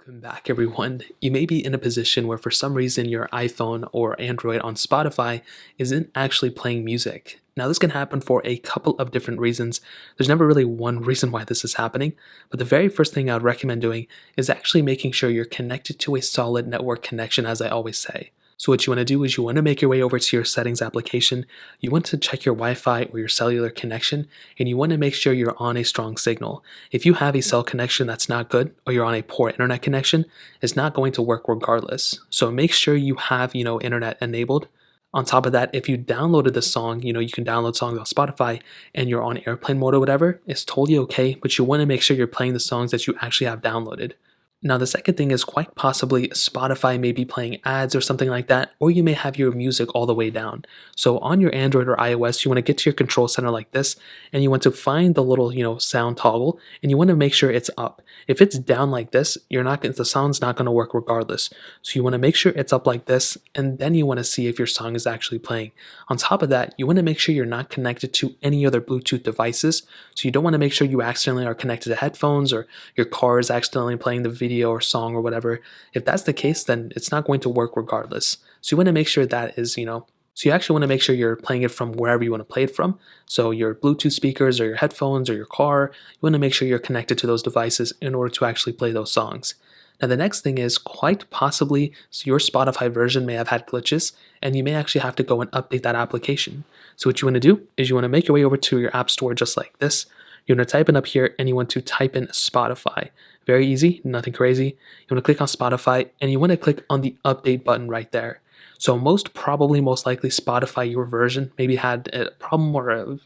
Welcome back, everyone. You may be in a position where for some reason your iPhone or Android on Spotify isn't actually playing music. Now, this can happen for a couple of different reasons. There's never really one reason why this is happening, but the very first thing I would recommend doing is actually making sure you're connected to a solid network connection, as I always say. So what you want to do is you want to make your way over to your settings application. You want to check your Wi-Fi or your cellular connection, and you want to make sure you're on a strong signal. If you have a cell connection that's not good, or you're on a poor internet connection, it's not going to work regardless. So make sure you have, internet enabled. On top of that, if you downloaded the song, you can download songs on Spotify and you're on airplane mode or whatever, it's totally okay, but you want to make sure you're playing the songs that you actually have downloaded. Now, the second thing is quite possibly Spotify may be playing ads or something like that, or you may have your music all the way down. So on your Android or iOS, you want to get to your control center like this, and you want to find the little, sound toggle, and you want to make sure it's up. If it's down like this, the sound's not going to work regardless. So you want to make sure it's up like this, and then you want to see if your song is actually playing. On top of that, you want to make sure you're not connected to any other Bluetooth devices. So you don't want to make sure you accidentally are connected to headphones or your car is accidentally playing the video or song or whatever. If that's the case, then it's not going to work regardless. So you want to make sure that is, so you actually want to make sure you're playing it from wherever you want to play it from. So your Bluetooth speakers or your headphones or your car, you want to make sure you're connected to those devices in order to actually play those songs. Now, the next thing is quite possibly your Spotify version may have had glitches, and you may actually have to go and update that application. So what you want to do is you want to make your way over to your app store just like this. You want to type in up here and you want to type in Spotify. Very easy, nothing crazy. You want to click on Spotify and you want to click on the update button right there. So most likely Spotify, your version, maybe had a problem or a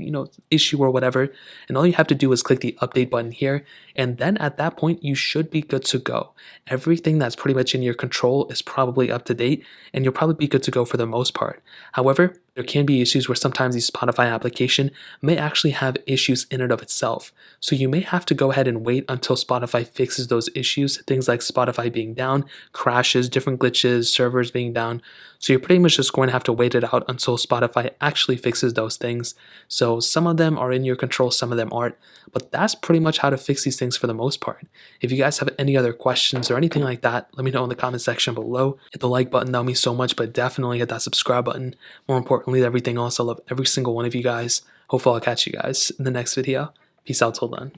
issue or whatever, and all you have to do is click the update button here, and then at that point you should be good to go. Everything that's pretty much in your control is probably up to date, and you'll probably be good to go for the most part. However, there can be issues where sometimes the Spotify application may actually have issues in and of itself. So you may have to go ahead and wait until Spotify fixes those issues, things like Spotify being down, crashes, different glitches, servers being down. So you're pretty much just going to have to wait it out until Spotify actually fixes those things. So some of them are in your control, some of them aren't. But that's pretty much how to fix these things for the most part. If you guys have any other questions or anything like that, let me know in the comment section below. Hit the like button, that would mean so much, but definitely hit that subscribe button. More importantly, everything else, I love every single one of you guys. Hopefully I'll catch you guys in the next video. Peace out till then.